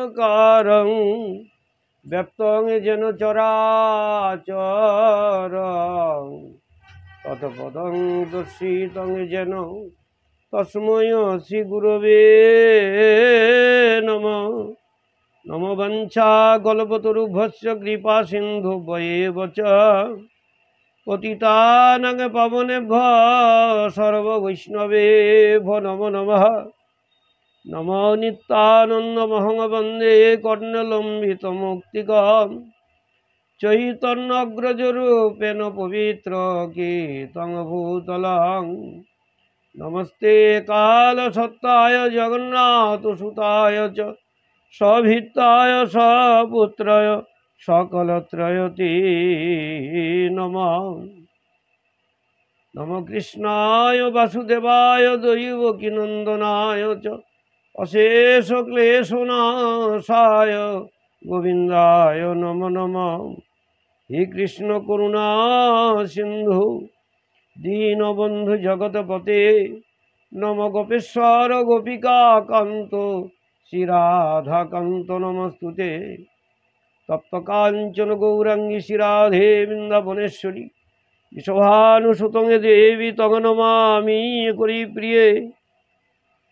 নিরাকারং ব্যক্তং যেন চরাচরং তৎপদং দর্শিতং যেন তস্मै শ্রী গুরবে নমঃ। নমো বঞ্ছা কল্পতরুভ্যশ্চ কৃপা সিন্ধু বয়েব চ পতিতানাং পাবনেভ্যো সর্ববৈষ্ণবেভ্যো নমো নমঃ। নমো নিত্যানন্দমহং বন্দে কর্ণলম্বিতমৌক্তিকম চৈতন্যগ্রজরূপেণ পবিত্র কীর্তং ভূতলং। নমস্তে কালসত্তায় জগন্নাথসুতায় চ সভিত্তায় সপুত্রায় সকলত্রয়তে নমঃ। নমো কৃষ্ণায় বাসুদেবায় দৈবকীনন্দনায় চ অশেষ ক্লেশনাশায় গোবিন্দায় নমো নমঃ। হে কৃষ্ণ করুণা সিন্ধু দীনবন্ধু জগৎপতে নম গোপেশ্বর গোপিকা কান্ত শ্রীরাধাকান্ত নমস্তুতে। তপ্ত কাঞ্চন গৌরাঙ্গী শ্রীরাধে বৃন্দাবনেশ্বরী বিশভানুসুতং দেবী তং নমামি হরিপ্রিয়ে।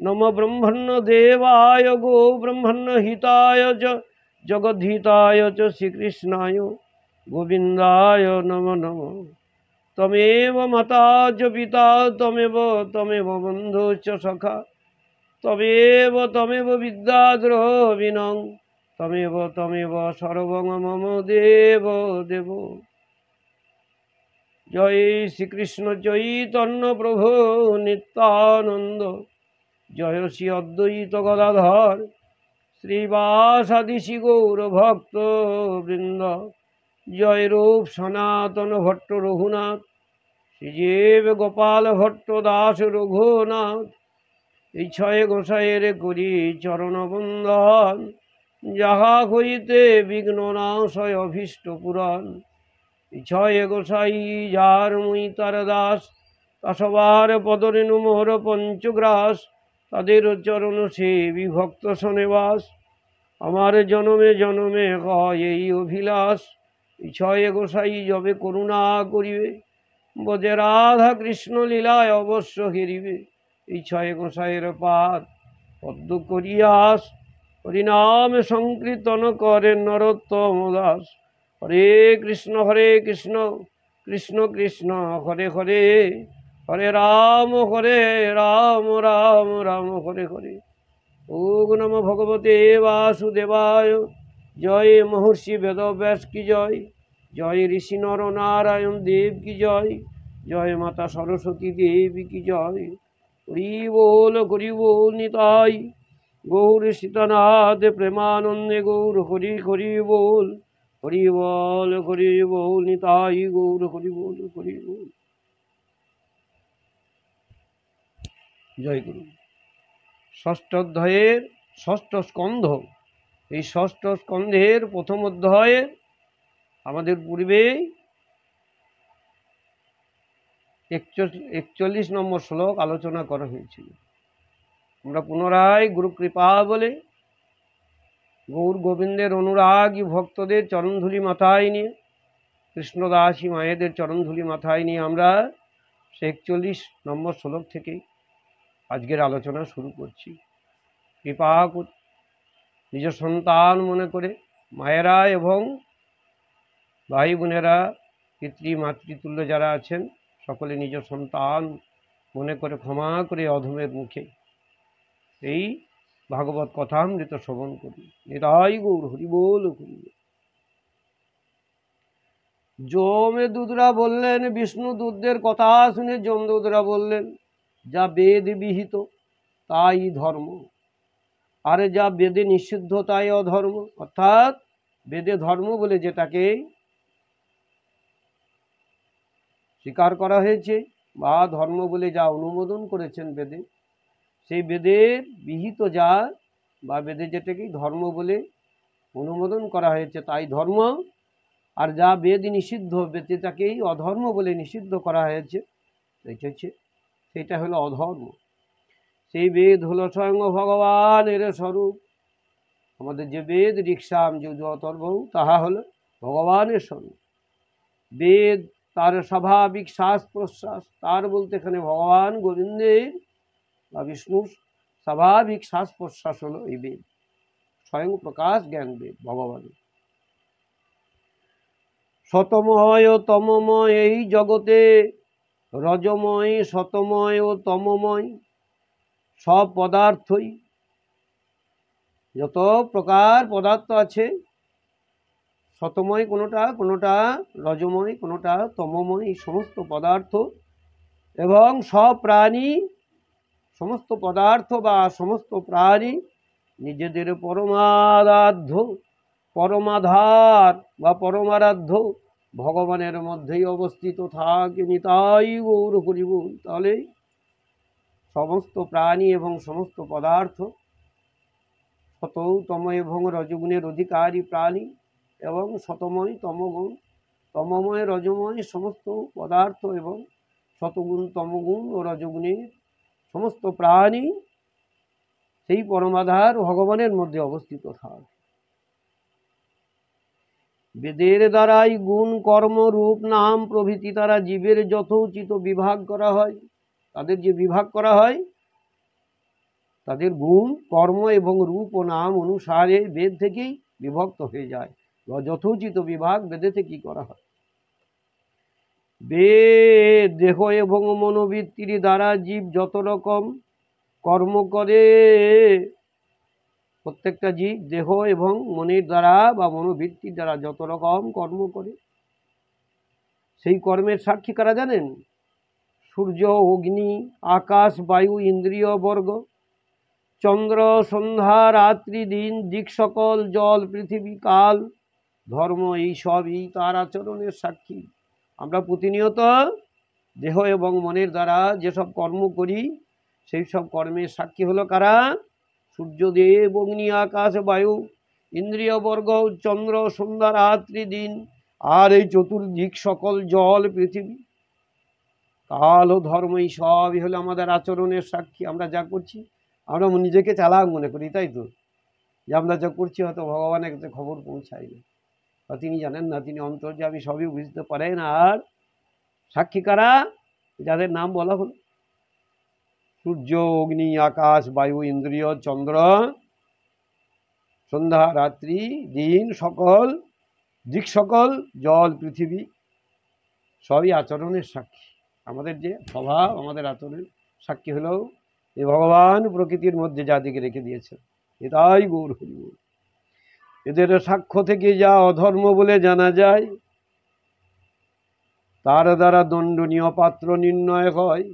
নম ব্রহ্মণ্য দেবায় গো ব্রহ্মণ্য হিতায় চ জগদ্ধিতায় চ শ্রীকৃষ্ণায় গোবিন্দায় নমো নমঃ। তমেব মাতা চ পিতা তমেব বন্ধু চ সখা তমেব বিদ্যাদ্রবিণং তমেব সর্বং মম দেব দেব। জয় শ্রীকৃষ্ণ চৈতন্য প্রভু নিত্যানন্দ জয় শ্রী অদ্বৈত গদাধর শ্রীবাসাদি শ্রী গৌর ভক্ত বৃন্দ। জয় রূপ সনাতন ভট্ট রঘুনাথ শ্রীজীব গোপাল ভট্ট দাস রঘুনাথ। এই ছয় গোসাইয়ের করি চরণ বন্দন যাহা হইতে বিঘ্ন নাশয় অভীষ্ট পুরাণ। এই ছয় গোসাই যার মুই তার দাস তা সবার পদরেণু মোর পঞ্চগ্রাস। তাদের চরণ সেবী ভক্ত শোনেবাস আমার জনমে জনমে হয় এই অভিলাষ। এই ছয় গোসাই যবে করুণা করিবে বোধে রাধা কৃষ্ণ লীলায় অবশ্য হেরিবে। এই ছয় গোসাইয়ের পাদ পদ্ম করিয়াস হরিনাম সংকীর্তন করেন নরোত্তম দাস। হরে কৃষ্ণ কৃষ্ণ কৃষ্ণ হরে হরে হরে রাম রাম রাম হরে হরে। ওম নমো ভগবতে বাসুদেবায়। জয় মহর্ষি বেদব্যাস কি জয়। জয় ঋষি নর নারায়ণ দেব কি জয়। জয় মাতা সরস্বতী দেবী কি জয়। হরি বল নিতাই গৌর সীতানাথ প্রেমানন্দে গৌর হরি হরি বল নিতাই গৌর হরি বল। জয় গুরু। ষষ্ঠ অধ্যায়ের ষষ্ঠ স্কন্ধ। এই ষষ্ঠ স্কন্ধের প্রথম অধ্যায়ে আমাদের পূর্বে 41 নম্বর শ্লোক আলোচনা করা হয়েছিল। আমরা পুনরায় গুরু কৃপা বলে গৌর গোবিন্দের অনুরাগী ভক্তদের চরণধুলি মাথায় নিয়ে কৃষ্ণদাসী মায়েদের চরণধুলি মাথায় নিয়ে আমরা 41 নম্বর শ্লোক থেকে আজকের আলোচনা শুরু করছি। কৃপা নিজ সন্তান মনে করে মায়েরা এবং ভাই বোনেরা পিতৃ মাতৃতুল্য যারা আছেন সকলে নিজ সন্তান মনে করে ক্ষমা করে অধমের মুখে এই ভাগবত কথামৃত শ্রবণ করি। নিতাই গৌর হরি বল। যমদূতরা বললেন, বিষ্ণু দূতদের কথা শুনে যমদূতরা বললেন, যা বেদ বিহিত তাই ধর্ম, আর যা বেদে নিষিদ্ধ তাই অধর্ম। অর্থাৎ বেদে ধর্ম বলে যেটাকে স্বীকার করা হয়েছে বা ধর্ম বলে যা অনুমোদন করেছেন বেদে, সেই বেদের বিহিত যা বা বেদে যেটাকে ধর্ম বলে অনুমোদন করা হয়েছে তাই ধর্ম, আর যা বেদ নিষিদ্ধ যেটাকেই অধর্ম বলে নিষিদ্ধ করা হয়েছে সেটা হলো অধর্ম। সেই বেদ হলো স্বয়ং ভগবানের স্বরূপ। আমাদের যে বেদ ঋক্সাম যজু অথর্ব তাহা হলো ভগবানের সঙ্গে। বেদ তার স্বাভাবিক শ্বাস প্রশ্বাস, তার বলতে এখানে ভগবান গোবিন্দের বা বিষ্ণুর স্বাভাবিক শ্বাস প্রশ্বাস হলো এই বেদ, স্বয়ং প্রকাশ জ্ঞান বেদ ভগবানের। শতময় ও তমময় এই জগতে, রজময় শতময় ও তমময় সব পদার্থই, যত প্রকার পদার্থ আছে, শতময় কোনোটা, কোনোটা রজময়, কোনোটা তমময়, এই সমস্ত পদার্থ এবং সব প্রাণী, সমস্ত পদার্থ বা সমস্ত প্রাণী নিজেদের পরমারাধ্য, পরমাধার বা পরমারাধ্য ভগবানের মধ্যেই অবস্থিত থাকে। নিতাই গৌর হরি বল। তাহলে সমস্ত প্রাণী এবং সমস্ত পদার্থ শততম এবং রজগুণের অধিকারী প্রাণী এবং শতময় তমগুণ, তমময় রজময় সমস্ত পদার্থ এবং শতগুণ তমগুণ ও রজগুণের সমস্ত প্রাণী সেই পরমাধার ভগবানের মধ্যে অবস্থিত থাকে। বেদের দ্বারাই গুণ কর্ম রূপ নাম প্রভৃতি দ্বারা জীবের যথোচিত বিভাগ করা হয়। তাদের যে বিভাগ করা হয়, তাদের গুণ কর্ম এবং রূপ ও নাম অনুসারে বেদ থেকেই বিভক্ত হয়ে যায়, বা যথোচিত বিভাগ বেদে থেকেই করা হয়। বেদ দেহ এবং মনোবৃত্তির দ্বারা জীব যত রকম কর্ম করে, প্রত্যেকটা জীব দেহ এবং মনের দ্বারা বা মনোবৃত্তির দ্বারা যত রকম কর্ম করে, সেই কর্মের সাক্ষী কারা জানেন? সূর্য, অগ্নি, আকাশ, বায়ু, ইন্দ্রিয় বর্গ, চন্দ্র, সন্ধ্যা, রাত্রি, দিন, দিক সকল, জল, পৃথিবী, কাল, ধর্ম, এই সবই তার আচরণের সাক্ষী। আমরা প্রতিনিয়ত দেহ এবং মনের দ্বারা যেসব কর্ম করি, সেই সব কর্মের সাক্ষী হলো কারা? সূর্যদেব, অগ্নি, আকাশ, বায়ু, ইন্দ্রিয় বর্গ, চন্দ্র, সন্ধ্যা, রাত্রি, দিন, আর এই চতুর্দিক সকল, জল, পৃথিবী, কাল ও ধর্ম, এই সবই হলো আমাদের আচরণের সাক্ষী। আমরা যা করছি, আমরা নিজেকে চালাক মনে করি, তাই তো, যে আমরা যা করছি হয়তো ভগবানের কাছে খবর পৌঁছায় না, বা তিনি জানেন না, তিনি অন্তর্যামী, সবই বুঝতে পারেন। আর সাক্ষী কারা? যাদের নাম বলা হলো সূর্য, অগ্নি, আকাশ, বায়ু, ইন্দ্রিয়, চন্দ্র, সন্ধ্যা, রাত্রি, দিন সকল, দিক সকল, জল, পৃথিবী, সবই আচরণের সাক্ষী। আমাদের যে স্বভাব, আমাদের আচরণের সাক্ষী হলো এই ভগবান প্রকৃতির মধ্যে যাদিকে রেখে দিয়েছেন। এটাই গৌর হরি বল। এদের সাক্ষ্য থেকে যা অধর্ম বলে জানা যায়, তার দ্বারা দণ্ডনীয় পাত্র নির্ণয় হয়।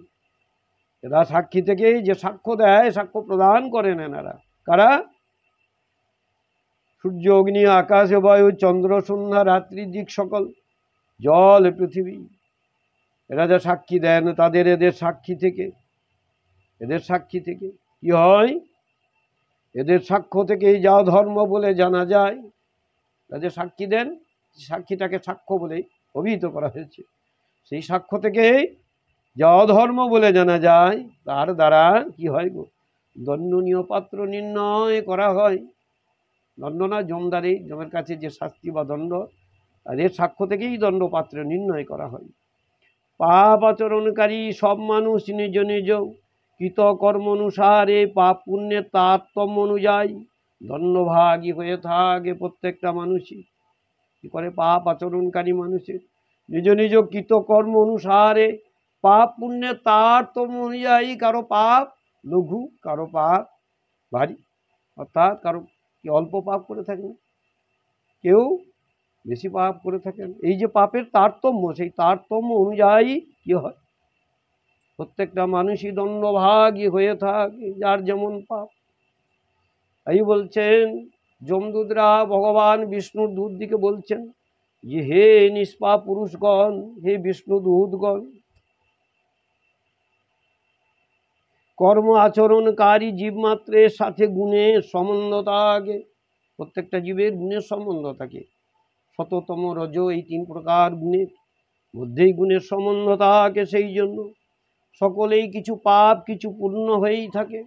এরা সাক্ষী থেকেই যে সাক্ষ্য দেয়, সাক্ষ্য প্রদান করেন এনারা। কারা? সূর্য, অগ্নি, আকাশ, বায়ু, চন্দ্র, সন্ধ্যা, রাত্রি, দিক সকল, জল, পৃথিবী, এরা যা সাক্ষী দেন, তাদের এদের সাক্ষী থেকে কি হয়? এদের সাক্ষ্য থেকেই যা ধর্ম বলে জানা যায়। তাদের সাক্ষী দেন, সাক্ষীটাকে সাক্ষ্য বলেই অভিহিত করা হয়েছে। সেই সাক্ষ্য থেকেই যা অধর্ম বলে জানা যায়, তার দ্বারা কি হয় গো? দণ্ডনীয় পাত্র নির্ণয় করা হয়। দণ্ড না, জমদারি, জমের কাছে যে শাস্তি বা দণ্ড, তাদের সাক্ষ্য থেকেই দণ্ডপাত্র নির্ণয় করা হয়। পাপ আচরণকারী সব মানুষ নিজ নিজ কৃত কর্ম অনুসারে পাপ পুণ্যের তারতম্য অনুযায়ী দণ্ডভাগী হয়ে থাকে। প্রত্যেকটা মানুষই কি করে? পাপ আচরণকারী মানুষের নিজ নিজ কৃত কর্ম অনুসারে পাপ পুণ্যের তারতম্য অনুযায়ী, কারো পাপ লঘু, কারো পাপ ভারী, অর্থাৎ কারো কি অল্প পাপ করে থাকেন, কেউ বেশি পাপ করে থাকেন। এই যে পাপের তারতম্য, সেই তারতম্য অনুযায়ী কি হয়? প্রত্যেকটা মানুষই দণ্ডভাগী হয়ে থাকে, যার যেমন পাপ। এই বলছেন যমদূতরা ভগবান বিষ্ণুর দূত দিকে বলছেন যে, হে নিষ্পাপ পুরুষগণ, হে বিষ্ণু দূতগণ, কর্ম আচরণকারী জীবমাত্রের সাথে গুণের সম্বন্ধ থাকে। প্রত্যেকটা জীবের গুণের সম্বন্ধ থাকে। শততম রজ, এই তিন প্রকার গুণের মধ্যেই গুণের সম্বন্ধ থাকে। সেই জন্য সকলেই কিছু পাপ কিছু পুণ্য হয়েই থাকে।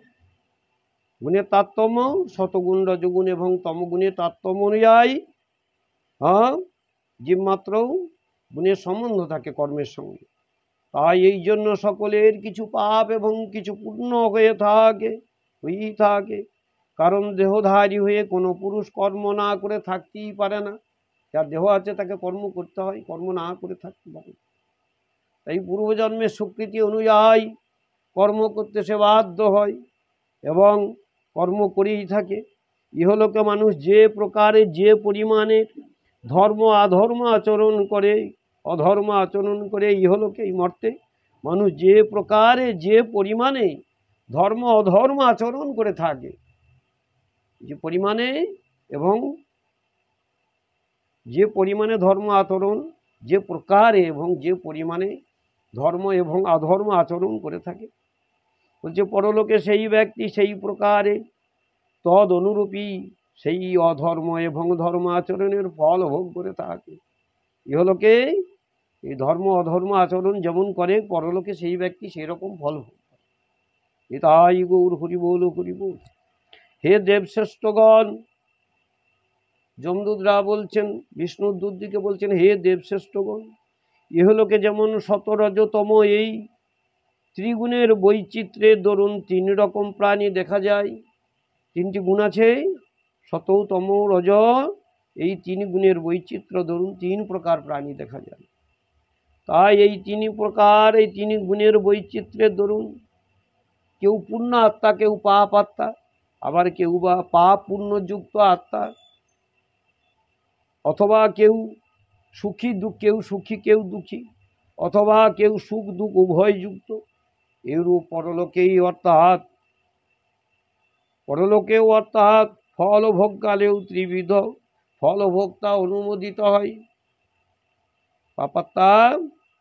গুণের তারতম্য, শতগুণ রজগুণ এবং তমগুণের তারতম্য অনুযায়ী জীবমাত্রও গুণের সম্বন্ধ থাকে কর্মের সঙ্গে। তাই এই জন্য সকলের কিছু পাপ এবং কিছু পুণ্য হয়ে থাকে, হয়েই থাকে। কারণ দেহধারী হয়ে কোনো পুরুষ কর্ম না করে থাকতেই পারে না। যার দেহ আছে তাকে কর্ম করতে হয়, কর্ম না করে থাকতে পারে। তাই পূর্বজন্মের স্বীকৃতি অনুযায়ী কর্ম করতে সে বাধ্য হয় এবং কর্ম করেই থাকে। ইহলোকে মানুষ যে প্রকারে যে পরিমাণে ধর্ম অধর্ম আচরণ করে, অধর্ম আচরণ করে ইহলোকে এই মর্তে মানুষ যে প্রকারে যে পরিমাণে ধর্ম অধর্ম আচরণ করে থাকে, যে পরিমাণে এবং যে পরিমাণে ধর্ম আচরণ, যে প্রকারে এবং যে পরিমাণে ধর্ম এবং অধর্ম আচরণ করে থাকে, বলছে পরলোকে সেই ব্যক্তি সেই প্রকারে তদ অনুরূপী সেই অধর্ম এবং ধর্ম আচরণের ফল ভোগ করে থাকে। ইহলোকে এই ধর্ম অধর্ম আচরণ যেমন করে, পরলোকে সেই ব্যক্তি সেই রকম ফল ভোগ করে। এটাই গৌর হরি বল হরি বল। হে দেবশ্রেষ্ঠগণ, যমদূতরা বলছেন, বিষ্ণুর দূতদিকে বলছেন, হে দেবশ্রেষ্ঠগণ, ইহলোকে যেমন শতরজতম এই ত্রিগুণের বৈচিত্র্যের দরুন 3 রকম প্রাণী দেখা যায়। 3টি গুণ আছে, শত, তম, রজ। এই 3 গুণের বৈচিত্র্য দরুন 3 প্রকার প্রাণী দেখা যায়। তাই এই 3 প্রকার, এই 3 গুণের বৈচিত্র্যের দরুন কেউ পূর্ণ আত্মা, কেউ পাপ আত্মা, আবার কেউ বা পাপ পুণ্যযুক্ত আত্মা, অথবা কেউ সুখী কেউ সুখী কেউ দুঃখী, অথবা কেউ সুখ দুঃখ উভয়যুক্ত। এরূপ পরলোকেই অর্থাৎ পরলোকেও অর্থাৎ ফলভোগকালেও ত্রিবিধ ফলভোক্তা অনুমোদিত হয়। পাপাত্মা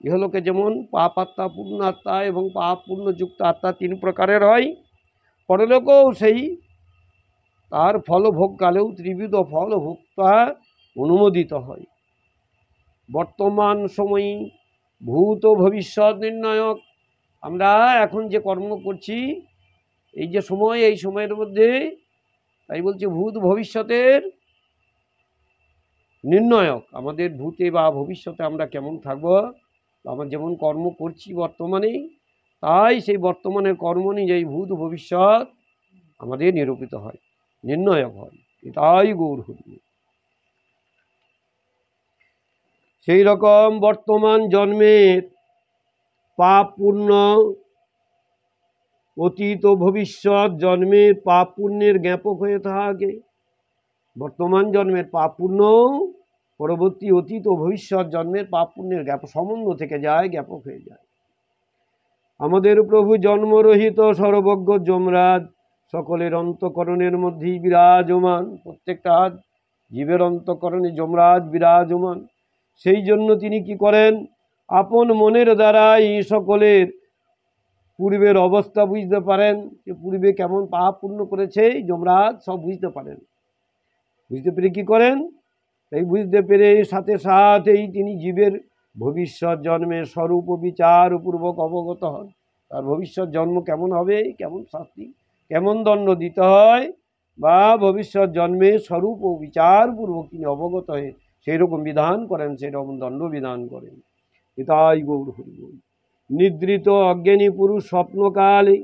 ইহলোকে যেমন পাপাত্মা পূর্ণাত্মা এবং পাপ পূর্ণযুক্ত আত্মা 3 প্রকারের হয়, পরলোকেও সেই তার ফলভোগকালেও ত্রিবিধ ফলভোক্তা অনুমোদিত হয়। বর্তমান সময়ে ভূত ভবিষ্যৎ নির্ণায়ক, আমরা এখন যে কর্ম করছি এই যে সময়, এই সময়ের মধ্যে, তাই বলছে ভূত ভবিষ্যতের নির্ণায়ক। আমাদের ভূতে বা ভবিষ্যতে আমরা কেমন থাকবো, আমরা যেমন কর্ম করছি বর্তমানে, তাই সেই বর্তমানের কর্ম অনুযায়ী ভূত ভবিষ্যৎ আমাদের নিরূপিত হয়, নির্ণায়ক হয়। এটাই গৌর হরি। সেই রকম বর্তমান জন্মের পাপ পুণ্য, অতীত ও ভবিষ্যৎ জন্মের পাপ পুণ্যের জ্ঞাপক হয়ে থাকে। বর্তমান জন্মের পাপ পুণ্য পরবর্তী অতীত ও ভবিষ্যৎ জন্মের পাপ পুণ্যের সম্বন্ধ থেকে যায়, জ্ঞাপক হয়ে যায়। আমাদের প্রভু জন্মরহিত সর্বজ্ঞ যমরাজ সকলের অন্তঃকরণের মধ্যেই বিরাজমান। প্রত্যেকটা জীবের অন্তঃকরণে যমরাজ বিরাজমান। সেই জন্য তিনি কি করেন, আপন মনের দ্বারাই সকলের পূর্বের অবস্থা বুঝতে পারেন, যে পূর্বে কেমন পাপ পুণ্য করেছে যমরাজ সব বুঝতে পারেন। বুঝতে পেরে কি করেন, এই বুঝতে পেরে সাথে সাথেই তিনি জীবের ভবিষ্যৎ জন্মের স্বরূপ বিচারপূর্বক অবগত হন। তার ভবিষ্যৎ জন্ম কেমন হবে, কেমন শাস্তি, কেমন দণ্ড দিতে হয়, বা ভবিষ্যৎ জন্মে স্বরূপ ও বিচারপূর্বক তিনি অবগত হয়ে সেই রকম বিধান করেন, সেই রকম দণ্ড বিধান করেন। এটাই গৌর হরি বল। নিদ্রিত অজ্ঞানী পুরুষ স্বপ্নকালে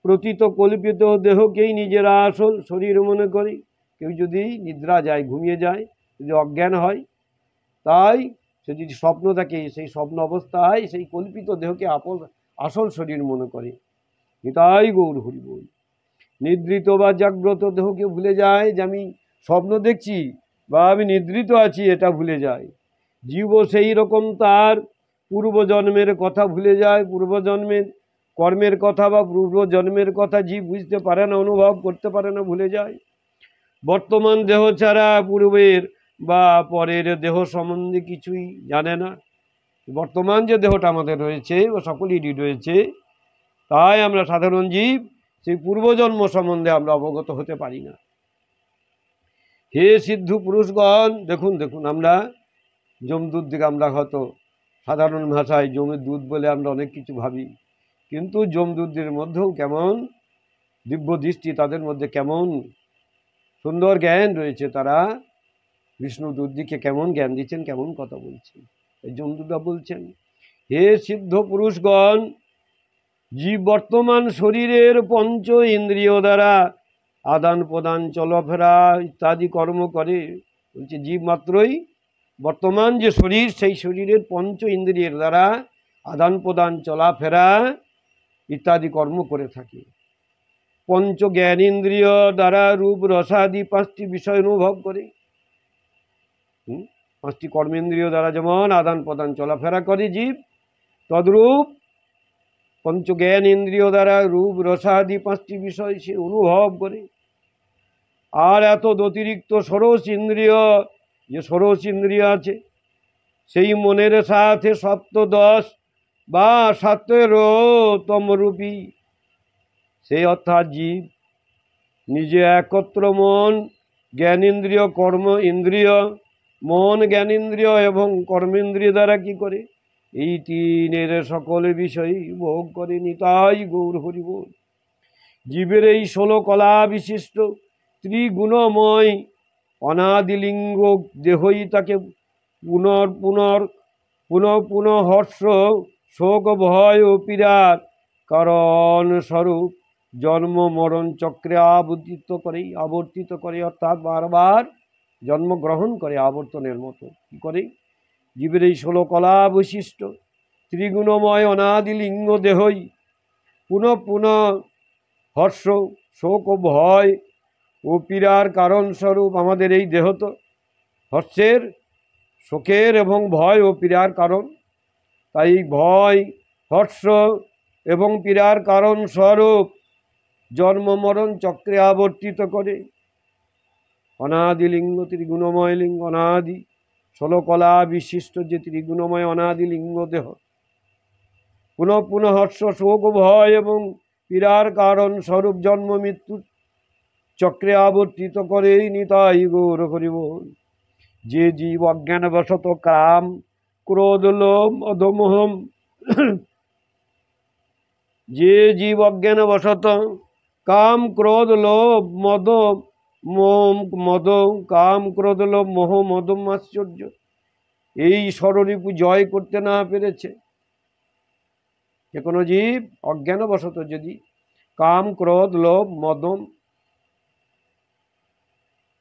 প্রতীত কল্পিত দেহকেই নিজের আসল শরীর মনে করে। কেউ যদি নিদ্রা যায়, ঘুমিয়ে যায়, যদি অজ্ঞান হয়, তাই সে যদি স্বপ্ন থাকে, সেই স্বপ্ন অবস্থায় সেই কল্পিত দেহকে আসল শরীর মনে করে। এটাই গৌর হরি বল। নিদ্রিত বা জাগ্রত দেহকে ভুলে যায়, যে আমি স্বপ্ন দেখছি বা আমি নিদ্রিত আছি, এটা ভুলে যায়। জীব সেই রকম তার পূর্বজন্মের কথা ভুলে যায়। পূর্বজন্মের কর্মের কথা বা পূর্বজন্মের কথা জীব বুঝতে পারে না, অনুভব করতে পারে না, ভুলে যায়। বর্তমান দেহ ছাড়া পূর্বের বা পরের দেহ সম্বন্ধে কিছুই জানে না। বর্তমান যে দেহটা আমাদের রয়েছে ও সকলেরই রয়েছে, তাই আমরা সাধারণ জীব সেই পূর্বজন্ম সম্বন্ধে আমরা অবগত হতে পারি না। হে সিদ্ধু পুরুষগণ, দেখুন দেখুন, আমরা যমদূত দিকে আমরা হয়তো সাধারণ ভাষায় যমের দুধ বলে আমরা অনেক কিছু ভাবি, কিন্তু যমদূতদের মধ্যেও কেমন দিব্য দৃষ্টি তাদের মধ্যে কেমন সুন্দর জ্ঞান রয়েছে, তারা বিষ্ণু দুর্দিকে কেমন জ্ঞান দিচ্ছেন, কেমন কথা বলছেন। এই জন্তুটা বলছেন, হে সিদ্ধ পুরুষগণ, জীব বর্তমান শরীরের পঞ্চ ইন্দ্রিয় দ্বারা আদান প্রদান চলাফেরা ইত্যাদি কর্ম করে। বলছে জীব মাত্রই বর্তমান যে শরীর, সেই শরীরের পঞ্চ ইন্দ্রিয়ের দ্বারা আদান প্রদান চলাফেরা ইত্যাদি কর্ম করে থাকে। পঞ্চ জ্ঞানেন্দ্রিয় দ্বারা রূপ রসাদি পাঁচটি বিষয় অনুভব করে। পাঁচটি কর্মেন্দ্রিয় দ্বারা যেমন আদান প্রদান চলাফেরা করে জীব, তদ্রূপ পঞ্চ জ্ঞান ইন্দ্রিয় দ্বারা রূপ রসাদি পাঁচটি বিষয় সে অনুভব করে। আর এত অতিরিক্ত ষোড়শ ইন্দ্রিয়, যে ষোড়শ ইন্দ্রিয় আছে, সেই মনের সাথে সপ্তদশ বা 17তম রূপী, সেই অর্থাৎ জীব নিজে একত্র মন জ্ঞানেন্দ্রিয় কর্ম ইন্দ্রিয়, মন জ্ঞানেন্দ্রিয় এবং কর্মেন্দ্রিয় দ্বারা কি করে, এই তিনের সকল বিষয় ভোগ করে। নিতাই গৌর হরি বল। জীবের এই 16 কলা বিশিষ্ট ত্রিগুণময় অনাদিলিঙ্গ দেহই তাকে পুনঃ হর্ষ শোক ভয় ও পীড়ার কারণ স্বরূপ জন্ম মরণ চক্রে আবর্তিত করে, অর্থাৎ বারবার জন্মগ্রহণ করে আবর্তনের মতো। কি করে? জীবের এই 16 কলা বৈশিষ্ট্য ত্রিগুণময় অনাদিলিঙ্গ দেহই পুনঃ হর্ষ শোক ও ভয় ও পীড়ার কারণ স্বরূপ। আমাদের এই দেহ তো হর্ষের, শোকের এবং ভয় ও পীড়ার কারণ, তাই ভয় হর্ষ এবং পীড়ার কারণ স্বরূপ জন্ম মরণ চক্রে আবর্তিত করে। অনাদিলিঙ্গ ত্রিগুণময় লিঙ্গ, অনাদি 16 কলা বিশিষ্ট যে ত্রিগুণময় অনাদিলিঙ্গ দেহ পুনঃ হর্ষ শোক ভয় এবং পীড়ার কারণ স্বরূপ জন্ম মৃত্যু চক্রে আবর্তিত করে। নিতাই গৌর হরি বল। যে জীব অজ্ঞানবশত কাম ক্রোধ লোভ মদমোহম, যে জীব অজ্ঞানবশত কাম ক্রোধ লোভ কাম ক্রোধ লোভ মোহ মদম আশ্চর্য, এই ষড়রিপু জয় করতে না পেরেছে, যে কোনো জীব অজ্ঞানবশত যদি কাম ক্রোধ লোভ মদম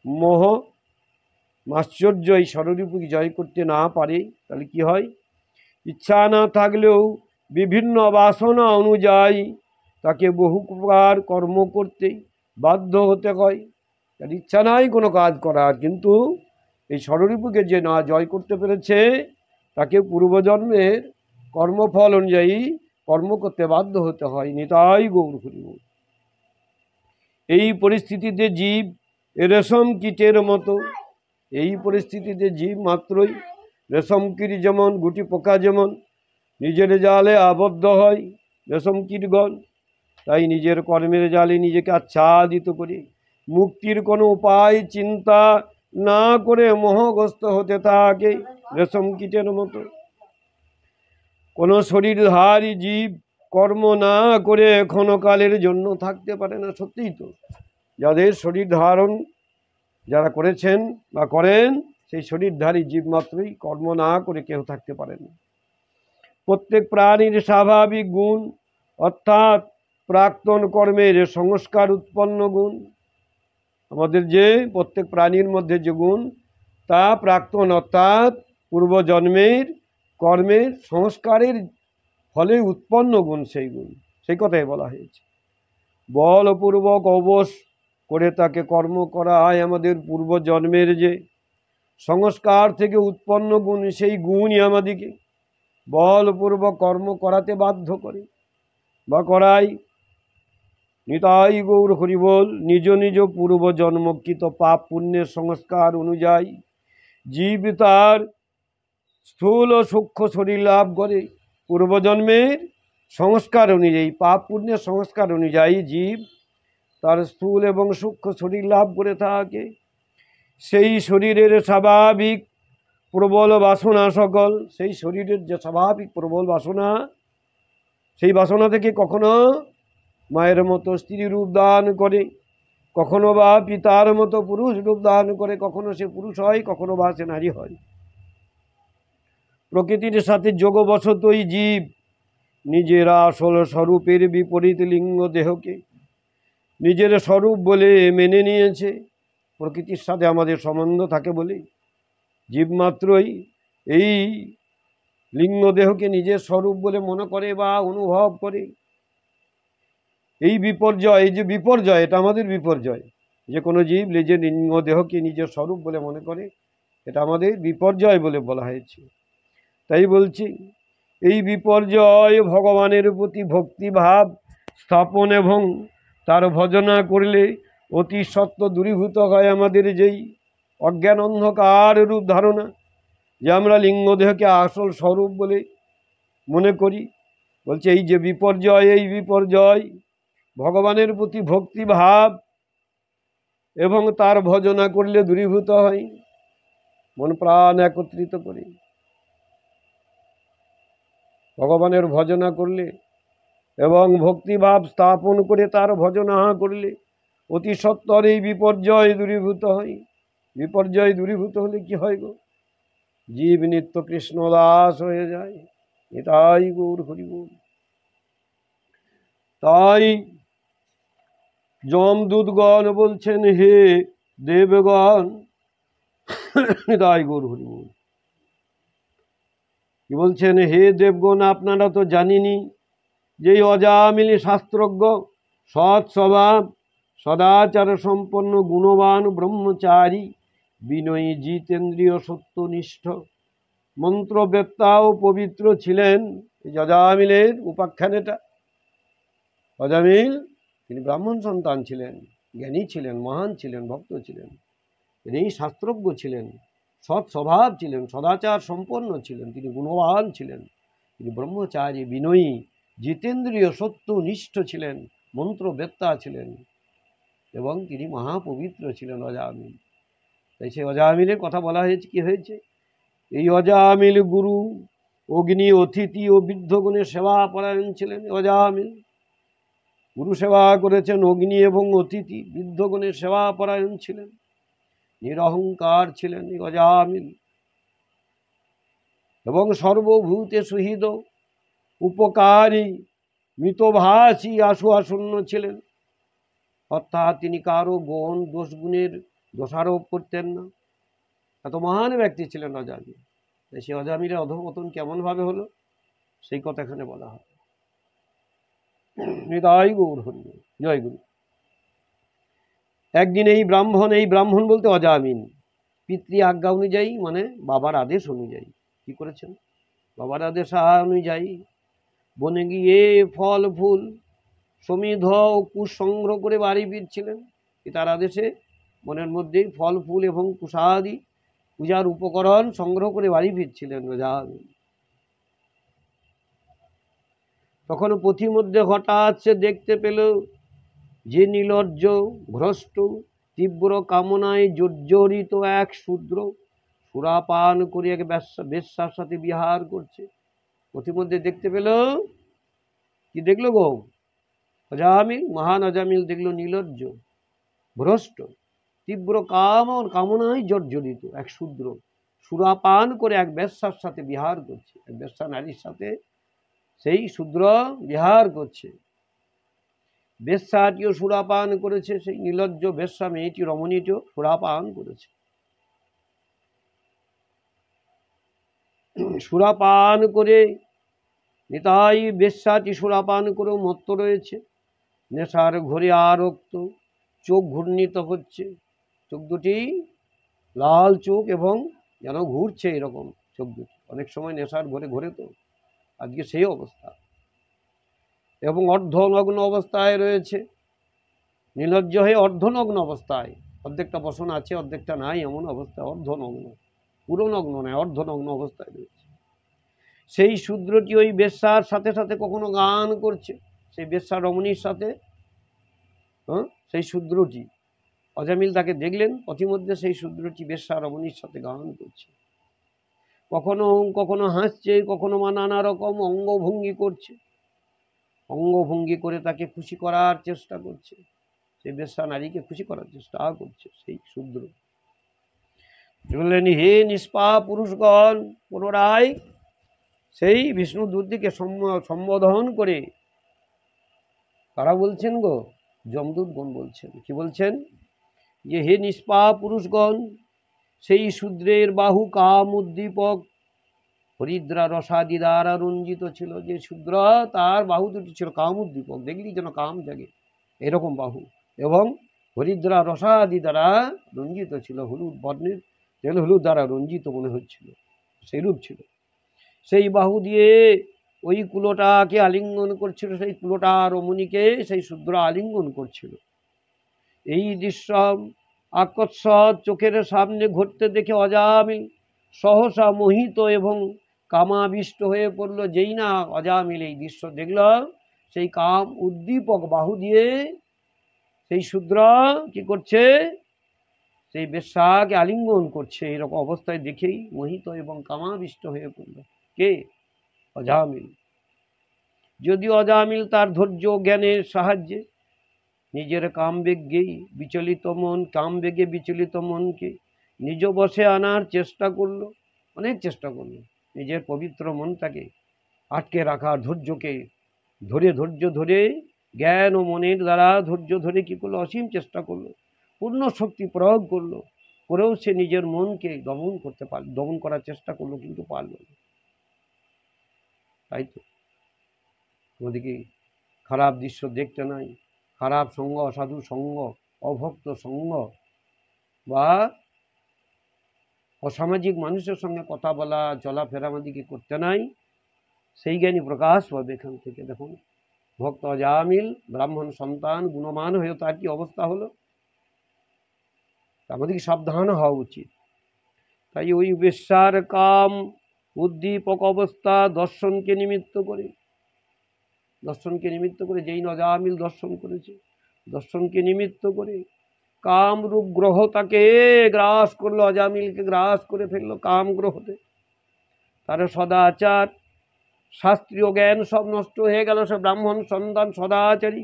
মোহ আশ্চর্য এই ষড়রিপুকে জয় করতে না পারে, তাহলে কি হয়? ইচ্ছা না থাকলেও বিভিন্ন বাসনা অনুযায়ী তাকে বহু প্রকার কর্ম করতেই বাধ্য হতে হয়। তার ইচ্ছা নাই কোনো কাজ করার, কিন্তু এই ষড়রিপুকে যে না জয় করতে পেরেছে, তাকে পূর্বজন্মের কর্মফল অনুযায়ী কর্ম করতে বাধ্য হতে হয়। নিতাই গৌর হরি বল। এই পরিস্থিতিতে জীব রেশম কীটের মতো, এই পরিস্থিতিতে জীব মাত্রই রেশম কীট যেমন, গুটি পোকা যেমন নিজের জালে আবদ্ধ হয়, রেশম কীটগণ তাই নিজের কর্মের জালে নিজেকে আচ্ছাদিত করে মুক্তির কোনো উপায় চিন্তা না করে মোহগ্রস্ত হতে থাকে রেশম কীটের মতো। কোনো শরীরধারী জীব কর্ম না করে ক্ষণকালের জন্য থাকতে পারে না। সত্যিই তো, যাদের শরীর ধারণ যারা করেছেন বা করেন, সেই শরীরধারী জীব মাত্রই কর্ম না করে কেউ থাকতে পারেন। প্রত্যেক প্রাণীর স্বাভাবিক গুণ অর্থাৎ প্রাক্তন কর্মের সংস্কার উৎপন্ন গুণ, আমাদের যে প্রত্যেক প্রাণীর মধ্যে যে গুণ, তা প্রাক্তন অর্থাৎ পূর্বজন্মের কর্মের সংস্কারের ফলে উৎপন্ন গুণ, সেই কথাই বলা হয়েছে। বলপূর্বক অবশ করে তাকে কর্ম করা হয়। আমাদের পূর্বজন্মের যে সংস্কার থেকে উৎপন্ন গুণ, সেই গুণই আমাদেরকে বলপূর্বক কর্ম করাতে বাধ্য করে বা করায়। নিতাই গৌর হরি বল। নিজ নিজ পূর্বজন্মকৃত পাপ পুণ্যের সংস্কার অনুযায়ী জীব তার স্থূল ও সূক্ষ্ম শরীর লাভ করে। পূর্বজন্মের সংস্কার অনুযায়ী, পাপ পুণ্যের সংস্কার অনুযায়ী জীব তার স্থূল এবং সূক্ষ্ম শরীর লাভ করে থাকে। সেই শরীরের স্বাভাবিক প্রবল বাসনা সকল, সেই শরীরের যে স্বাভাবিক প্রবল বাসনা, সেই বাসনা থেকে কখনো মায়ের মতো স্ত্রী রূপ দান করে, কখনো বা পিতার মতো পুরুষ রূপ দান করে, কখনো সে পুরুষ হয়, কখনো বা সে নারী হয়। প্রকৃতির সাথে যোগবশতই জীব নিজের আসল স্বরূপের বিপরীত লিঙ্গ দেহকে নিজের স্বরূপ বলে মেনে নিয়েছে। প্রকৃতির সাথে আমাদের সম্বন্ধ থাকে বলে জীব মাত্রই এই লিঙ্গ দেহকে নিজের স্বরূপ বলে মনে করে বা অনুভব করে। এই বিপর্যয়, এই যে বিপর্যয়, এটা আমাদের বিপর্যয়। যে কোনো জীব নিজের লিঙ্গ দেহকে নিজের স্বরূপ বলে মনে করে, এটা আমাদের বিপর্যয় বলে বলা হয়েছে। তাই বলছি, এই বিপর্যয় ভগবানের প্রতি ভক্তিভাব স্থাপন এবং তার ভজনা করলে অতি সত্য দূরীভূত হয় আমাদের যেই অজ্ঞান অন্ধকার রূপ ধারণা, যে আমরা লিঙ্গদেহকে আসল স্বরূপ বলে মনে করি। বলছে এই যে বিপর্যয়, এই বিপর্যয় ভগবানের প্রতি ভক্তিভাব এবং তার ভজনা করলে দূরীভূত হয়। মন প্রাণ একত্রিত করে ভগবানের ভজনা করলে এবং ভক্তিভাব স্থাপন করে তার ভজনা করলে অতি সত্বর এই বিপর্যয় দূরীভূত হয়। বিপর্যয় দূরীভূত হলে কি হয় গো? জীব নিত্য কৃষ্ণ দাস হয়ে যায়। এটাই গৌর হরিবল। তাই যমদূতগণ বলছেন, হে দেবগণ, এটাই গৌর হরিবল। কি বলছেন? হে দেবগণ, আপনারা তো জানেনই যে অজামিল শাস্ত্রজ্ঞ, সৎ স্বভাব, সদাচার সম্পন্ন, গুণবান, ব্রহ্মচারী, বিনয়ী, জিতেন্দ্রীয়, সত্যনিষ্ঠ, মন্ত্রবেত্তা ও পবিত্র ছিলেন। এই অজামিলের উপাখ্যান এটা। অজামিল তিনি ব্রাহ্মণ সন্তান ছিলেন, জ্ঞানী ছিলেন, মহান ছিলেন, ভক্ত ছিলেন, তিনি শাস্ত্রজ্ঞ ছিলেন, সৎ স্বভাব ছিলেন, সদাচার সম্পন্ন ছিলেন, তিনি গুণবান ছিলেন, তিনি ব্রহ্মচারী, বিনয়ী, জিতেন্দ্রীয়, সত্যনিষ্ঠ ছিলেন, মন্ত্রবেত্তা ছিলেন এবং তিনি মহাপবিত্র ছিলেন অজামিল। তাই সেই অজামিলের কথা বলা হয়েছে। কি হয়েছে? এই অজামিল গুরু, অগ্নি, অতিথি ও বৃদ্ধগণের সেবা পরায়ণ ছিলেন। অজামিল গুরু সেবা করেছেন, অগ্নি এবং অতিথি বৃদ্ধগণের সেবা পরায়ণ ছিলেন, নিরহংকার ছিলেন এই অজামিল, এবং সর্বভূতে সুহৃদ, উপকারী, মিতভাষী, আশু আসন্ন ছিলেন। অর্থাৎ তিনি কারো গুণ দোষগুণের দোষারোপ করতেন না। এত মহান ব্যক্তি ছিলেন অজামিল। সেই অজামিলের অধঃপতন কেমন ভাবে হলো সেই কথা এখানে বলা হয়। নিতাই গৌর হরি, জয় গুরু। একদিন এই ব্রাহ্মণ বলতে অজামিল পিতৃ আজ্ঞা অনুযায়ী, মানে বাবার আদেশ অনুযায়ী কি করেছেন? বাবার আদেশ অনুযায়ী বনে গিয়ে ফল ফুল সমিধ ও কুশ সংগ্রহ করে বাড়ি ফিরছিলেন। তার আদেশে মনের মধ্যেই ফল ফুল এবং কুশাদি পূজার উপকরণ সংগ্রহ করে বাড়ি ফিরছিলেন অজামিল। তখন পথিমধ্যে হঠাৎ সে দেখতে পেল যে নির্লজ্জ, ভ্রষ্ট, তীব্র কামনায় জর্জরিত এক শূদ্র সুরাপান করে এক বেশ্যার সাথে বিহার করছে। পথিমধ্যে দেখতে পেল, কি দেখলো গো? অজামিল, মহান অজামিল দেখলো নির্লজ্জ, ভ্রষ্ট, তীব্র কামনায় জর্জরিত এক শূদ্র সুরাপান করে এক বেশ্যার সাথে বিহার করছে। এক বেশ্যা নারীর সাথে সেই শূদ্র বিহার করছে। বেশ্যাটিও সুরাপান করেছে, সেই নির্লজ্জ বেশ্যা মেয়েটি, রমণীটিও সুরাপান করেছে। সুরাপান করে নিতাই বেশ্যাটি সুরাপান করেও মত্ত রয়েছে, নেশার ঘোরে আরক্ত, চোখ ঘূর্ণিত হচ্ছে, চোখ দুটি লাল চোখ এবং যেন ঘুরছে এরকম চোখ দুটি। অনেক সময় নেশার ঘোরে ঘোরে, তো আজকে সেই অবস্থা। এবং অর্ধনগ্ন অবস্থায় রয়েছে, নির্লজ্জ হয়ে অর্ধনগ্ন অবস্থায়, অর্ধেকটা বসন আছে অর্ধেকটা নাই, এমন অবস্থা, অর্ধনগ্ন, পুরো নগ্ন নয়, অর্ধনগ্ন অবস্থায় রয়েছে। সেই শূদ্রটি ওই বেশ্যার সাথে সাথে কখনো গান করছে, সেই বেশ্যা রমণীর সাথে। সেই শূদ্রটি, অজামিল তাকে দেখলেন, পথিমধ্যে সেই শূদ্রটি বেশ্যা রমণীর সাথে গান করছে, কখনো কখনো হাসছে, কখনো নানা রকম অঙ্গভঙ্গি করছে। অঙ্গভঙ্গি করে তাকে খুশি করার চেষ্টা করছে, সেই বেশ্যা নারীকে খুশি করার চেষ্টা করছে সেই শূদ্র। বললেন, হে নিষ্পাপ পুরুষগণ, পুনরায় সেই বিষ্ণু দূতকে সম্বোধন করে কারা বলছেন গো? যমদূতগণ বলছেন। কি বলছেন? যে হে নিষ্পাপ পুরুষগণ, সেই শূদ্রের বাহু কাম উদ্দীপক হরিদ্রা রসাদি দ্বারা রঞ্জিত ছিল। যে শূদ্র তার বাহু দুটি ছিল কাম উদ্দীপক, দেখলি যেন কাম জাগে এরকম বাহু, এবং হরিদ্রা রসাদি দ্বারা রঞ্জিত ছিল, হলুদ বর্ণের তেল হলুদ দ্বারা রঞ্জিত মনে হচ্ছিল, সেই রূপ ছিল। সেই বাহু দিয়ে ওই কুলোটাকে আলিঙ্গন করছিল, সেই কুলোটা রমণীকে সেই শূদ্র আলিঙ্গন করছিল। এই দৃশ্য আকস্মাৎ চোখের সামনে ঘটতে দেখে অজামিল সহসা মোহিত এবং কামাবিষ্ট হয়ে পড়ল। যেই না অজামিল এই দৃশ্য দেখল, সেই কাম উদ্দীপক বাহু দিয়ে সেই শূদ্র কি করছে? সেই বেশ্যাকে আলিঙ্গন করছে। এরকম অবস্থায় দেখেই মোহিত এবং কামাবিষ্ট হয়ে পড়ল। কে? অজামিল। যদিও অজামিল তার ধৈর্য জ্ঞানের সাহায্যে নিজের কামবেগেই বিচলিত মন, কামবেগে বিচলিত মনকে নিজ বশে আনার চেষ্টা করলো, অনেক চেষ্টা করলো নিজের পবিত্র মনটাকে আটকে রাখার, ধৈর্যকে ধৈর্য ধরে জ্ঞান ও মনের দ্বারা ধৈর্য ধরে কি করলো? অসীম চেষ্টা করলো, পূর্ণ শক্তি প্রয়োগ করলো, করেও সে নিজের মনকে দমন করতে পারল, দমন করার চেষ্টা করলো, কিন্তু পারল না। তাই তো আমাদেরকে খারাপ দৃশ্য দেখতে নাই, খারাপ সঙ্গ, অসাধু সঙ্গ, অভক্ত সঙ্গ বা অসামাজিক মানুষের সঙ্গে কথা বলা চলাফেরা আমাদেরকে করতে নাই। সেই জ্ঞানী প্রকাশ পাবে এখান থেকে। দেখুন, ভক্ত অজামিল ব্রাহ্মণ সন্তান গুণমান হয়ে তার কি অবস্থা হলো? আমাদেরকে সাবধান হওয়া উচিত। তাই ওই বেশ্যার কাম উদ্দীপক অবস্থা দর্শনকে নিমিত্ত করে, যেই অজামিল দর্শন করেছে, দর্শনকে নিমিত্ত করে কামরূপ গ্রহ তাকে গ্রাস করলো, অজামিলকে গ্রাস করে ফেললো কাম গ্রহতে। তার সদাচার শাস্ত্রীয় জ্ঞান সব নষ্ট হয়ে গেল। সে ব্রাহ্মণ সন্তান সদাচারী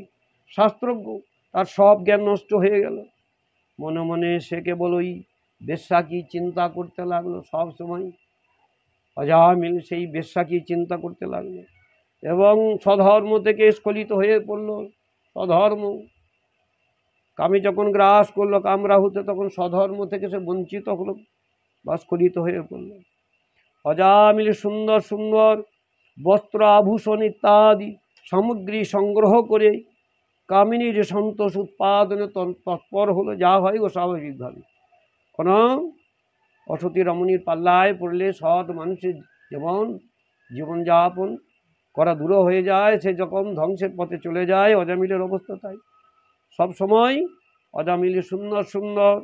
শাস্ত্রজ্ঞ, তার সব জ্ঞান নষ্ট হয়ে গেল। মনে মনে সে কেবল ওই বেশ্যা কি চিন্তা করতে লাগলো। সব সময় অজামিল সেই বেশ্যা কি চিন্তা করতে লাগলো, এবং স্বধর্ম থেকে স্খলিত হয়ে পড়ল। স্বধর্ম কামে যখন গ্রাস করলো কামরাহুতে, তখন স্বধর্ম থেকে সে বঞ্চিত হলো বা স্খলিত হয়ে পড়ল। অজামিল সুন্দর সুন্দর বস্ত্র আভূষণ ইত্যাদি সামগ্রী সংগ্রহ করে কামিনীর সন্তোষ উৎপাদনে তৎপর হলো। যা হয় ও স্বাভাবিকভাবে। কোন অসতী রমণীর পাল্লায় পড়লে সৎ মানুষের যেমন জীবনযাপন করা দূর হয়ে যায়, সে যখন ধ্বংসের পথে চলে যায়, অজামিলের অবস্থা তাই। সব সময় অজামিলের সুন্দর সুন্দর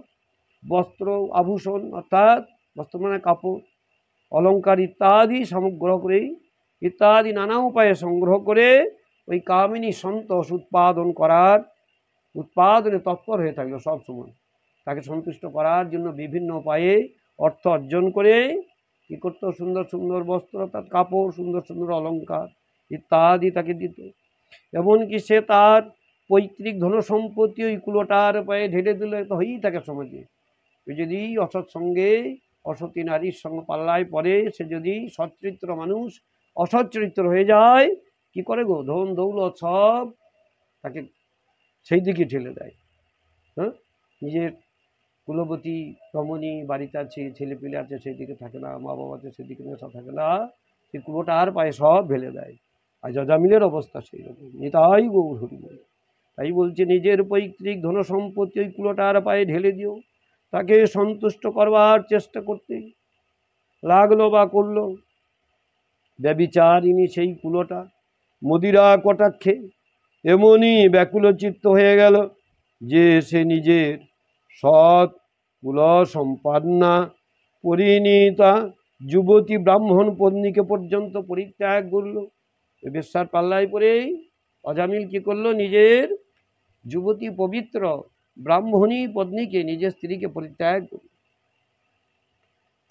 বস্ত্র আভূষণ, অর্থাৎ বস্ত্র মানে কাপড়, অলঙ্কার ইত্যাদি সংগ্রহ করেই, ইত্যাদি নানা উপায়ে সংগ্রহ করে ওই কামিনী সন্তোষ উৎপাদনে তৎপর হয়ে থাকলো। সবসময় তাকে সন্তুষ্ট করার জন্য বিভিন্ন উপায়ে অর্থ অর্জন করে কি করতো? সুন্দর সুন্দর বস্ত্র, অর্থাৎ কাপড়, সুন্দর সুন্দর অলঙ্কার ইত্যাদি তাকে দিত। এমনকি সে তার পৈতৃক ধন সম্পত্তি ওই কুলোটার পায়ে ঢেলে দিলে তো হয়েই থাকে সমাজে। যদি অসৎ সঙ্গে অসতী নারীর সঙ্গে পাল্লায় পড়ে, সে যদি সচ্চরিত্র মানুষ অসৎ চরিত্র হয়ে যায়, কি করে গো? ধন দৌলত সব তাকে সেই দিকে ঠেলে দেয়। হ্যাঁ, নিজের কুলবতী রমণী বাড়িতে আছে, ছেলে পেলে আছে, সেই দিকে থাকে না, মা বাবা আছে সেদিকে নেশা থাকে না, সেই কুলোটার পায়ে সব ঢেলে দেয়। আর অজামিলের অবস্থা সেই রকম। নিতাই গৌর হরি বল। তাই বলছে, নিজের পৈতৃক ধন সম্পত্তি ওই কুলোটার পায়ে ঢেলে দিও। তাকে সন্তুষ্ট করবার চেষ্টা করতে লাগলো বা করলো। ব্যভিচারিণী সেই কুলোটা মদিরা কটাক্ষে এমনই ব্যাকুল চিত্ত হয়ে গেল যে সে নিজের সৎ কুল সম্পন্না পরিণীতা যুবতী ব্রাহ্মণ পত্নীকে পর্যন্ত পরিত্যাগ করল। বেশ্যার পাল্লায় পরেই অজামিল কি করলো? নিজের যুবতী পবিত্র ব্রাহ্মণী পত্নীকে, নিজের স্ত্রীকে পরিত্যাগ করল।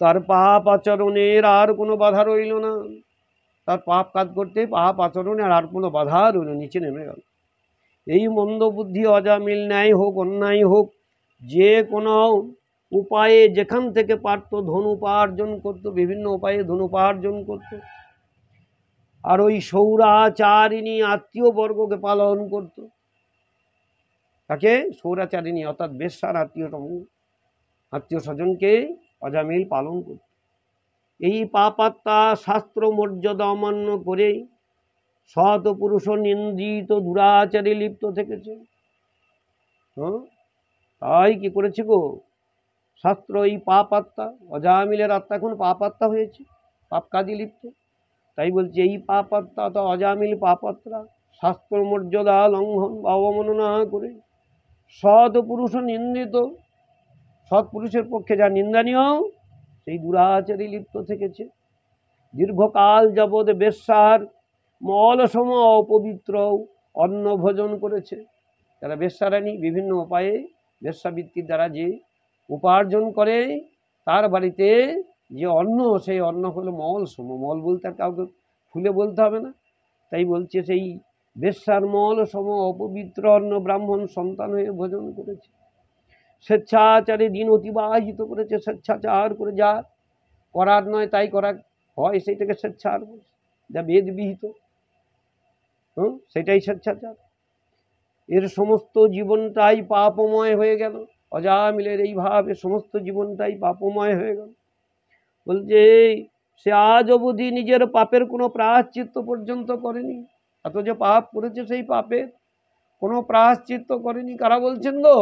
তার পাপ আচরণের আর কোনো বাধা রইল না। তার পাপ কাজ করতে পাপ আচরণে আর কোনো বাধা রইল, নিচে নেমে গেল। এই মন্দ বুদ্ধি অজামিল ন্যায় হোক অন্যায় হোক যে কোনো উপায়ে যেখান থেকে পারত ধন উপার্জন করত, বিভিন্ন উপায়ে ধন উপার্জন করত, আর ওই সৌরাচারিণী আত্মীয় বর্গকে পালন করত। তাকে সৌরাচারিণী অর্থাৎ বেশ্যার আত্মীয় স্বজনকে অজামিল পালন করত। এই পাপাত্মা শাস্ত্র মর্যাদা অমান্য করে সৎ পুরুষ নিন্দিত দুরাচারে লিপ্ত থেকেছে। তাই কি করেছে গো শাস্ত্র, এই পাপ আত্মা, অজামিলের আত্মা এখন পাপ আত্মা হয়েছে, পাপ কাজে লিপ্ত। তাই বলছে এই পাপ আত্মা তো অজামিল পাপ আত্মা শাস্ত্র মর্যাদা লঙ্ঘন বা অবমাননা করে সৎ পুরুষ নিন্দিত, সৎ পুরুষের পক্ষে যা নিন্দনীয় সেই দুরাচারে লিপ্ত থেকেছে। দীর্ঘকাল যাবৎ বেশ্যার মলসম অপবিত্র অন্ন ভোজন করেছে। যারা বেশ্যারানী বিভিন্ন উপায়ে বেশ্যাবৃত্তির দ্বারা যে উপার্জন করে, তার বাড়িতে যে অন্ন, সেই অন্ন হলো মলসম। মল বলতে আর কাউকে খুলে বলতে হবে না। তাই বলছে সেই বেশ্যার মলসম অপবিত্র অন্ন ব্রাহ্মণ সন্তান হয়ে ভোজন করেছে। স্বেচ্ছাচারে দিন অতিবাহিত করেছে, স্বেচ্ছাচার করে যা করার নয় তাই করা হয় সেইটাকে স্বেচ্ছাচার, যা বেদ বিহিত সেটাই স্বেচ্ছাচার। এর সমস্ত জীবনটাই পাপময় হয়ে গেল। অজামিলের এইভাবে সমস্ত জীবনটাই পাপময় হয়ে গেল। বলছে সে আজ অবধি নিজের পাপের কোনো প্রায়শ্চিত্ত পর্যন্ত করেনি। এত যে পাপ করেছে সেই পাপের কোনো প্রায়শ্চিত্ত করেনি। কারা বলছেন গো?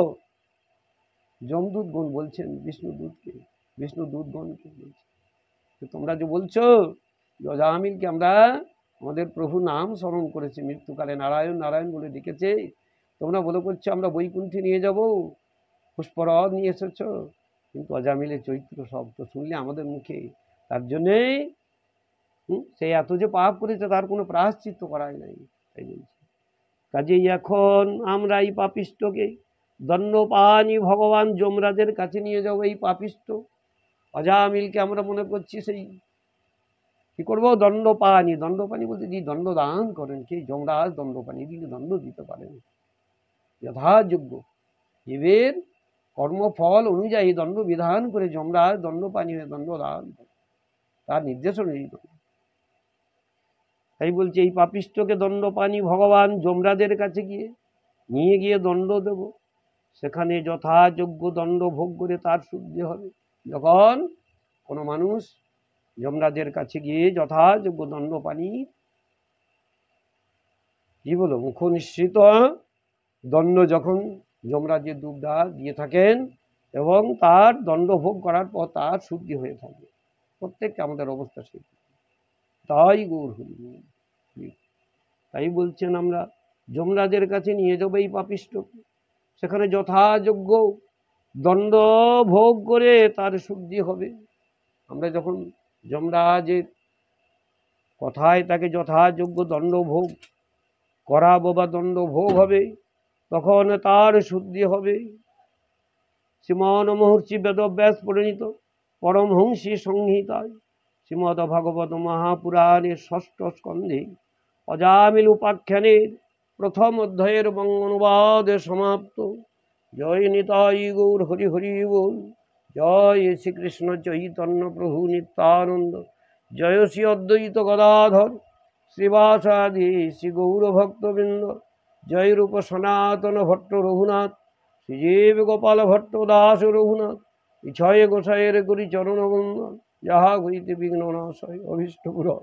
যমদূতগণ বলছেন বিষ্ণুদূতকে, বিষ্ণুদূতগণকে বলছেন। তোমরা যে বলছো অজামিলকে আমরা আমাদের প্রভু নাম স্মরণ করেছি, মৃত্যুকালে নারায়ণ নারায়ণ বলে ডেকেছে, তোমরা বলে করছো আমরা বৈকুণ্ঠে নিয়ে যাব, পুষ্পরথ নিয়ে এসেছ, কিন্তু অজামিলের চরিত্র সব তো শুনলে আমাদের মুখে। তার জন্যেই সে এত যে পাপ করেছে তার কোনো প্রায়শ্চিত্ত করাই নাই। তাই বলছে কাজেই এখন আমরা এই পাপিষ্টকে দণ্ডপানি ভগবান যমরাজের কাছে নিয়ে যাবো। এই পাপিষ্ট অজামিলকে আমরা মনে করছি সেই কি করবো দণ্ডপানি। দণ্ডপানি বলতে যিনি দণ্ড দান করেন, কে? যমরাজ দণ্ডপানি দিলে দণ্ড দিতে পারেন যথাযোগ্য। জীবের কর্মফল অনুযায়ী দণ্ড বিধান করে যমরাজ দণ্ডপানি হয়ে দণ্ড দান করে, তার নির্দেশ অনুযায়ী। তাই বলছে এই পাপিষ্টকে দণ্ডপানি ভগবান যমরাজের কাছে নিয়ে গিয়ে দণ্ড দেব। সেখানে যথাযোগ্য দণ্ড ভোগ করে তার শুদ্ধি হবে। যখন কোনো মানুষ যমরাজের কাছে গিয়ে যথাযোগ্য দণ্ডপানি কি বলো মুখ নিঃসৃত দণ্ড যখন যমরাজের দুগ্ধা দিয়ে থাকেন এবং তার দণ্ড ভোগ করার পর তার শুদ্ধি হয়ে থাকে। প্রত্যেকটা আমাদের অবস্থা সেই। তাই গৌর হরি। তাই বলছেন আমরা যমরাজের কাছে নিয়ে যাবো এই পাপিষ্টকে, সেখানে যথাযোগ্য দণ্ড ভোগ করে তার শুদ্ধি হবে। আমরা যখন যমরাজের কথায় তাকে যথাযোগ্য দণ্ড ভোগ করাবো বা দণ্ড ভোগ হবে, তখন তার শুদ্ধি হবে। শ্রীমন মহর্ষি বেদব্যাস পরিণীত পরমহংসী সংহিতায় শ্রীমদ্ ভাগবত মহাপুরাণের ষষ্ঠ স্কন্ধে অজামিল উপাখ্যানের প্রথম অধ্যায়ের বঙ্গানুবাদ সমাপ্ত। জয় নিতাই গৌর হরি হরি বল। জয় শ্রীকৃষ্ণ চৈতন্য প্রভু নিত্যানন্দ। জয় শ্রী অদ্বৈত গদাধর শ্রীবাসাদি শ্রী গৌর ভক্তবৃন্দ। জয় রূপ সনাতন ভট্ট রঘুনাথ শ্রীজীব গোপাল ভট্ট দাস রঘুনাথ। ইছয় গোসাইয়ের করি চরণ বন্দন, যাহা হইতে বিঘ্ন নাশয় অভীষ্ট পুরন।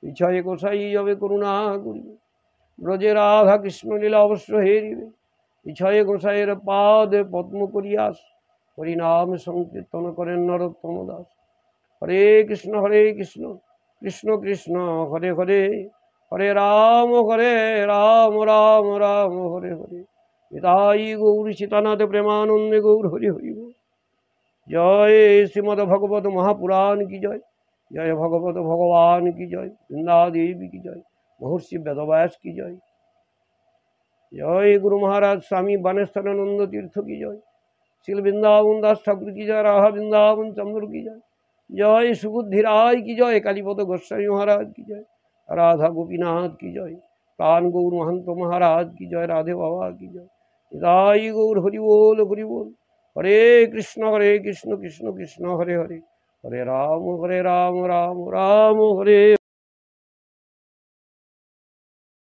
ইছয় গোসাই যবে করুণা করিবে, ব্রজে রাধা কৃষ্ণ লীলা অবশ্য হেরিবে। ইছয় গোসাইয়ের পাদে পদ্ম করিয়াস, হরিনাম সংকীর্তন করেন নরোত্তম দাস। হরে কৃষ্ণ কৃষ্ণ কৃষ্ণ হরে হরে, হরে রাম রাম রাম হরে হরে। নিতাই গৌর সীতানাথ প্রেমানন্দে গৌর হরি হরি বল। জয় শ্রীমদ্ ভগবত মহাপুরাণ কি জয়, জয় ভগবত ভগবান কি জয়, বৃন্দাদেবী কি জয়, মহর্ষি বেদব্যাস কি জয়, জয় গুরু মহারাজ স্বামী বানেশ্বরানন্দ তীর্থ কি জয়, শ্রী বৃন্দাবন দাস ঠাকুর কি জয়, রাহা বৃন্দাবন চন্দ্র কি জয়, জয় সুবুদ্ধি রায় কি জয়, কালীপদ গোস্বামী মহারাজ কি জয়, राधा गोपीनाथ की जय, प्राण गौर महंत महाराज की जय, राधे बाबा की जय। निताई गौर हरि बोल हरि बोल। हरे कृष्ण कृष्ण कृष्ण हरे हरे, हरे राम राम राम हरे